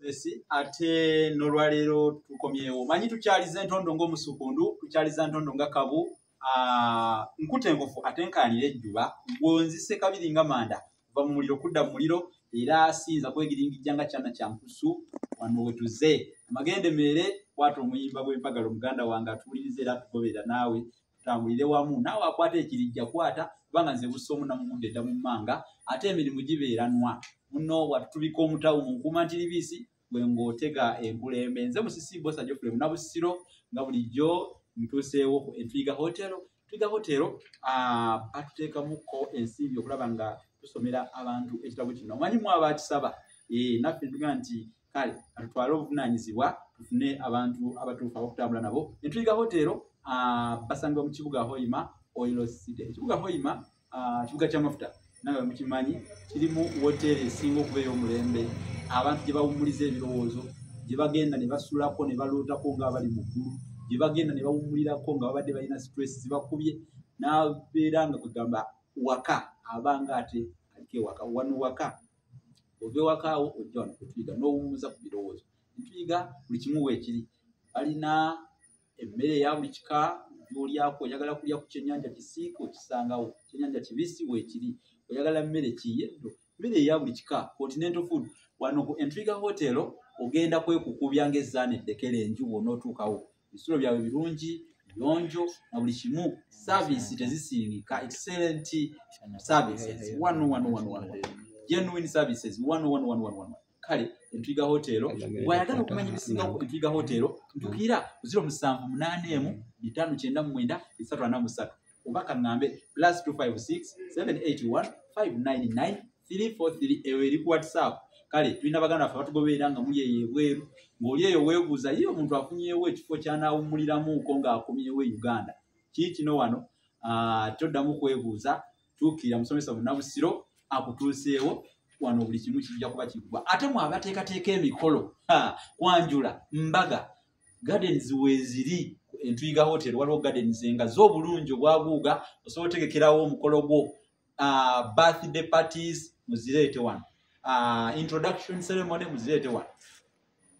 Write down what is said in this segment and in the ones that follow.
esi ate nolwalero tukomyewo manyi tukyaliza entondo ng'omusukundu tukyaliza ntondo nga kabu nkute enkofu ate nkaanira ejjuba gonzise kabiri nga manda kuva mu muliro kudda mu muliro era sinza kwegiringijja nga kyana kya nkusu wano we tuze amagende mere kwata omuyimba gw'empagalo muganda wange atuwuliriza era atugoberera naawe tutambulire wamu naawe akwata ekirijja kwata kubanga nze bussa omunamugudde dda mu mmanga ate emirimu gibeeranwa muno watutubika omutawu mu nkuuma ntiribisi gwe ng'otega enkulembe nze musisi bosa Geoffrey Munabusiro nga bulijjo ntuuseewo ku Entwiga Hotel. Entwiga Hotel batuteekamuko ensimbi okulaba nga tusomera abantu ekitabo kino omanyi mu abaakisaba naffe tuga nti kale atutwale obuvunaanyizibwa tufune abantu abatuufu abokutambula nabo. Entwiga Hotel basangibwa mu kibuga Hoima Oil City. Ekibuga Hoima kibuga ky'amafuta nawe mukimanyi kirimu woteri esinga okuba ey'omulembe abantu gye bawummuliza ebirowoozo gye bagenda ne basulako ne balootako ng'abali mu ggulu gye bagenda ne bawummulirako nga babadde balina stress zibakubye n'abeera nga kugamba waka abanga ate aliko ewaka wano waka ova ewakaawo ojja wano kutwiga n'owummuza ku birowoozo. Ntwiga buli kimu weekiri balina emmere eya buli kika gy'olyako oyagala kulya ku kyennyanja kisiiko okisangawo kyennyanja kibisi weekiri oyagala mmere kiyeddo mmere eya buli kika continental food wano ku Entwiga Hotel ogenda kwekukubya ng'ezzaana eddekera enju bw'onootuukawo ebisulo byawe birungi biyonjo na buli kimu service tezisingika excellent services 111 genuine services 111 kale Entwiga Hotel wayagala okumanya ebisinga ku Entwiga Hotel ntukira 0758599 oba kaŋŋambe +256 781 599 343 eyo eri ku WhatsApp. Kale tulina baganda baffe batugoberera nga muli eyo ebweru ng'oli eyo weebuuza ye omuntu afunyeewo ekifo ky'anaawummuliramuko ng'akomyewo e Uganda kii kino wano toddamu kwebuuza tuukirira musomesa Munabusiro akutuuseewo wano buli kimu kijja kuba kikuba ate mu abateekateeka emikolo kwanjula mbaga gardens weeziri Entwiga Hotel waliwo gardens nga z'obulungi obwabuuga osobola otegekerawo omukolo gwo birthday parties muzireete wano introduction ceremony muzireete wano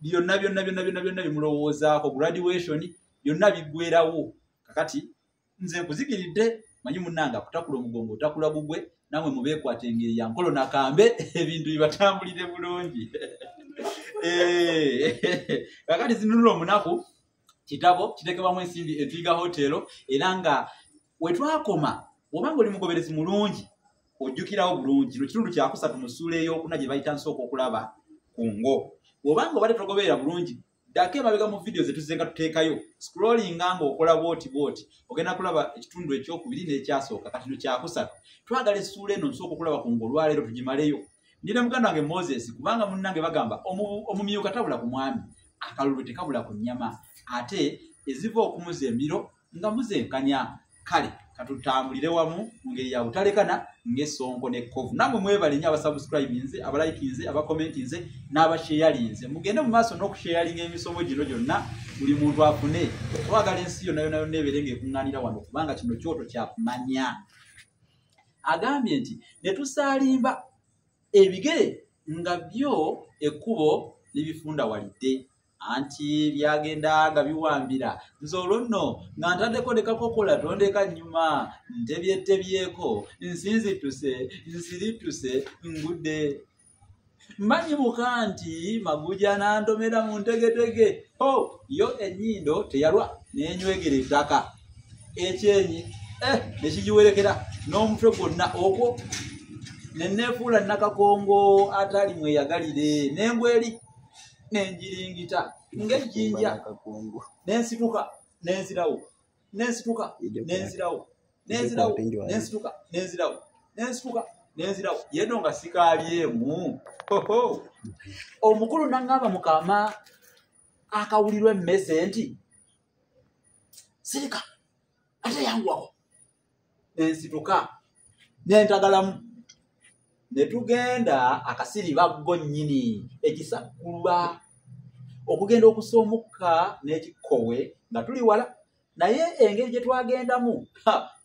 byonna bimulowoozaako graduation byonna biggwerawo kakati nze nkuzikiridde manyi munnanga kutakula omugongo otakula gugwe namwe mubeekwata engeri ya nkolo nakambe ebintu bibatambulire bulungi kakati zinunula omunaku kitabo kitekebwamu ensimbi Entwiga Hotel era nga wetwakoma obanga oli mugoberezi mulungi ojjukirawo bulungi kino kitundu kyakusatu mu ssuula ey'okuna gye bayita nsooka okulaba ku ngo obanga obadde togoberera bulungi ddako emabega mu vidiyo zetuzenga tuteekayo scrollinga ng'okola bwoti ogenda kulaba ekitundu ekyokubiri n'ekyasooka kati kino kyakusatu twagala essuula eno nsooka okulaba ku ngo olwaleero tugimaleyo ndine muganda wange Moses kubanga munnange bagamba omumyuka tabula ku mwami akalulu tekabula ku nnyama ate eziva okumuza emiro nga muzenkanya kale katutambulire wamu mu ngeri ya butalekana ng'essonko n'ekkovu namwe mwebale nnyo abasubscribinze abalikinze abakomentinze n'abasheyalinze mugende mu maaso n'okusheyalinga emisomo gino gyonna buli muntu afune twagala ensi yonna yonna ebeere ng'ekuŋŋaanira wano kubanga kino kyoto kyakumanya. Agambye nti ne tusaalimba ebigere nga byo ekkubo libifunda walidde anti byagenda nga biwambira nze olwo nno nga ntaddeko ndekakokola tondeka nnyuma ntebyetebyeko nsinzituse nsirituse ngudde mmanyimuka nti maguja nantomera mu ntegetege yo ennyindo teyalwa nenywegera ettaka ekyenyi nekigiwerekera n'omutwe gwonna okwo neneefuula nakakongo atali mweyagalire nengweri nenjiringita ng'ejjinja nensituka nenzirawo nensituka nenzirawo nenzirawo nensituka nenzirawo nensituka nenzirawo yeno nga sikaalyemu omukulu naŋŋamba mukama akawulirwa emmese nti sirika ate yanguwako nensituka nentagalamu netugenda akasiriba ggo nnyini ekisakkulwa okugenda okusoomukka n'ekikkowe nga tuli wala naye engeri gye twagendamu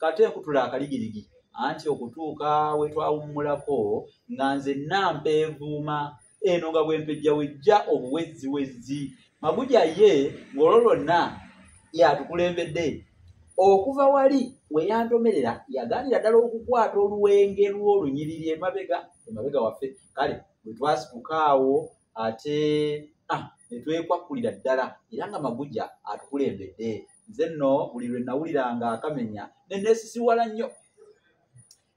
kate nkutula akaligirigi anti okutuuka we twawummulako nga nze nampa envuuma eno nga bwempejja wejja obuwezziwezzi. Mabuja ye ng'olwo lwonna yatukulembedde okuva wali we yantomerera yagaanira ddala okukwata oluwenge lw'olunyiriri emabega waffe. Kale bwe twasituka awo ate ne twekwakulira ddala era nga Mabuja atukulembedde. Nze nno buli lwe nawuliranga akamenya ne neesisiwala nnyo.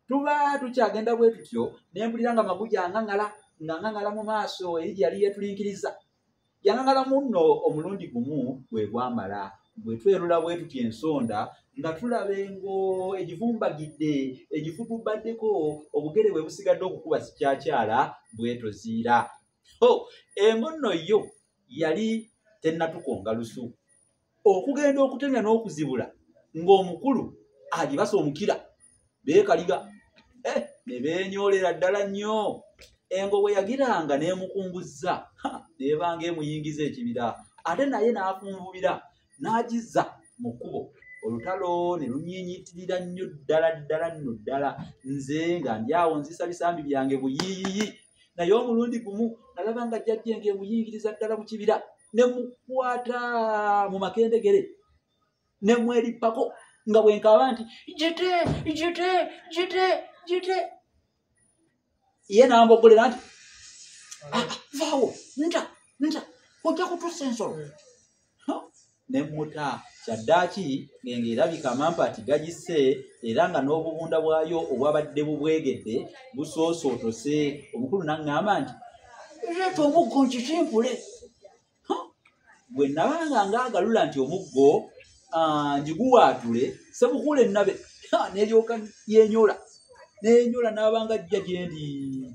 Tuba tukyagenda bwe tutyo ne mpulira nga Mabuja ng'aŋŋaŋala mu maaso eri yali yetulinkiriza. Yaŋŋaŋalamu nno omulundi gumu bwe gwamala. Bwe twerula bwe tutya ensonda nga tulaba engo egivumbagidde egifutubaddeko obugere bwe busigadde okukuba sikyakyala bwe toziira. Engo nno yo yali tennatukonga lusu okugenda okutemya n'okuzibula ng'omukulu agibasa omukira beekaliga ne beenyoolera ddala nnyo. Engo bwe yagiranga n'emukunguzza n'ebanga emuyingiza ekibira ate naye n'afunvubira n'agizza mu kkubo. Olutalo ne lunyiinyiitirira nnyo ddala. Nze nga ndi awo nzisa bisambi byange buyiiyiyi. Naye omulundi gumu nalaba nga jjajja ng'emuyingiriza ddala mu kibira ne mukwata mu makendegere ne mwerippako nga bwenkaaba nti jite. Ye n'ambogolera nti vaawo nta ojja kutussa ensolo. Ne muta kyaddaaki ng'engo erabika amampaati gagisse era nga n'obubunda bwayo obwabadde bubwegedde busoosootose. Omukulu n'aŋŋamba nti leeta omuggo nkitimpule. Bwe nabanga ng'agalula nti omuggo njiguwaatule Ssebukuula ennabe n'eryoka yeenyola n'abanga ajja gye ndi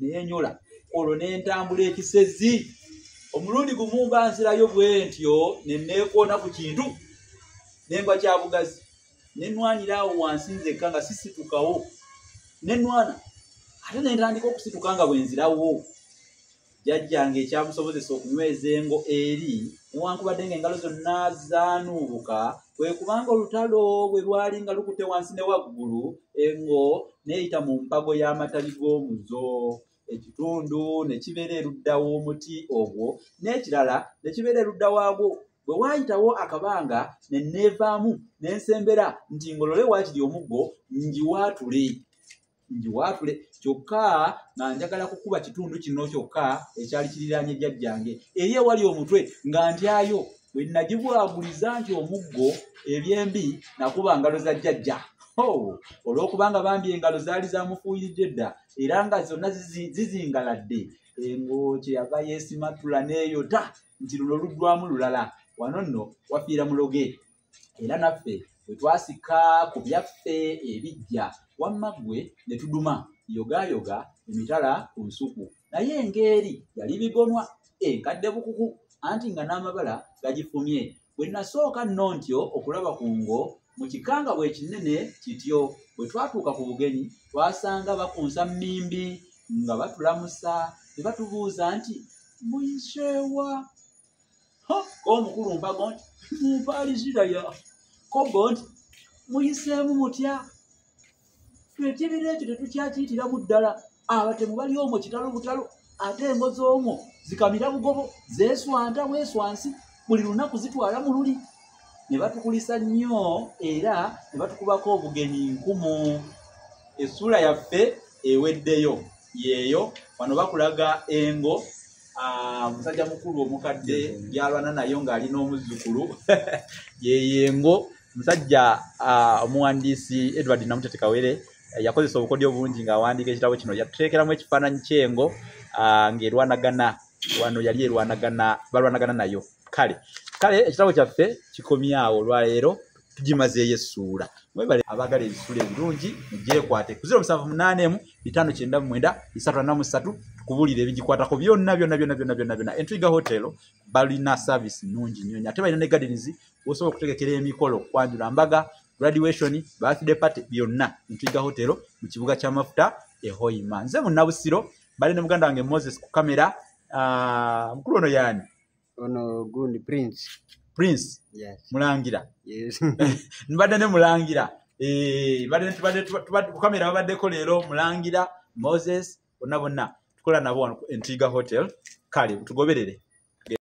neenyola. Olwo n'entambula ekisezi. Omulundi gumu mba nzirayo bwe ntyo ne neekoona ku kintu n'engwa kya bugazi ne nnwanira awo wansi nzekka nga sisitukawo ne nnwana ate ne ntandika okusituka nga bwe nzirawo. Jjajjange ekyamusobozesa okunyweza engo eri newankubadde ng'engalo zonna zaanuubuka kwe kubanga olutalo bwe lwali nga lukutte wansi ne waggulu, engo n'eyita mu mpago y'amatabi g'omuzo. Ekitundu ne kibeera erudda w'omuti ogwo n'ekirala ne kibeera erudda waagwo. Bwe waayitawo akabanga ne neevaamu ne nsembera nti ngolole waakiri omuggo njiwaatule kyokka nga njagala kukuba kitundu kino kyokka ekyali kiriraanye jjajjange eri ewali omutwe nga ntyayo. Bwe nagibwaguliza nti omuggo ebyembi nakuba ngalo za jjajja. Olw'okubanga bambi engalo zaali zamufuuyiridde dda era nga zonna zizingaladde. Engo kyeyava yeesimatula n'eyota nti luno luddwamu lulala, wano nno wafiira muloge. Era naffe bwe twasika ku byaffe ebijja wamma ggwe ne tuduma yogayoga emitala ku nsuku. Naye engeri yali bigonwa enkadde bukuku anti nga n'amabala gagifumye. Bwe nasooka nno ntyo okulaba ku ngo mu kikanga bwe kinene kityo. Bwe twatuuka ku bugenyi twasanga bakunsa mmimbi nga batulamusa ne batubuuza nti muyiseewa? Omukulu mpago nti mumpaaliziraya. Kobbo nti muyiseemu mutya? Ekibira ekyo tetukyakiyitiramu ddala. Abatemu bali omwo kitalo butalo ate engo z'omwo zikamira bugobo zeeswanta bweswansi buli lunaku zitwala mu luli. Ne batukulisa nnyo era ne batukubako obugenyi nkumu. Essuula yaffe eweddeyo yeeyo. Wano bakulaga engo omusajja mukulu omukadde gyalwana nayo ng'alina omuzzukulu yeyengo musajja omuwandiisi Edward Namutete Kawere yakozesa obukodyo obungi ng'awandiika ekitabo kino. Yatuteekeramu ekifaananyi ky'engo ng'erwanagana. Wano yali erwanagana, balwanagana nayo. Kale ekitabo kyaffe kikomye awo olwaleero tugimazeeyo essuula. Mwebale abaagala ebisuula ebirungi mugyekwate ku 0788599343 tukubuulire ebigikwatako byonna. Entwiga Hotel balina service nnungi nnyo ate balina ne gardens osobola okutegekera emikolo, kwanjula mbaga, graduation, birthday party, byonna Entwiga Hotel mu kibuga ky'amafuta Hoima. Nze Munnabusiro bali ne muganda wange Moses ku kamera. Mukulu ono yaani? Ono gundi Prince. Yes. Mulangira. Yes. Nbadde ne Mulangira. Tubadde ku kamera babaddeko leero Mulangira, Moses, bonna tukola nabo wano ku Entiga Hotel. Kale tugoberere.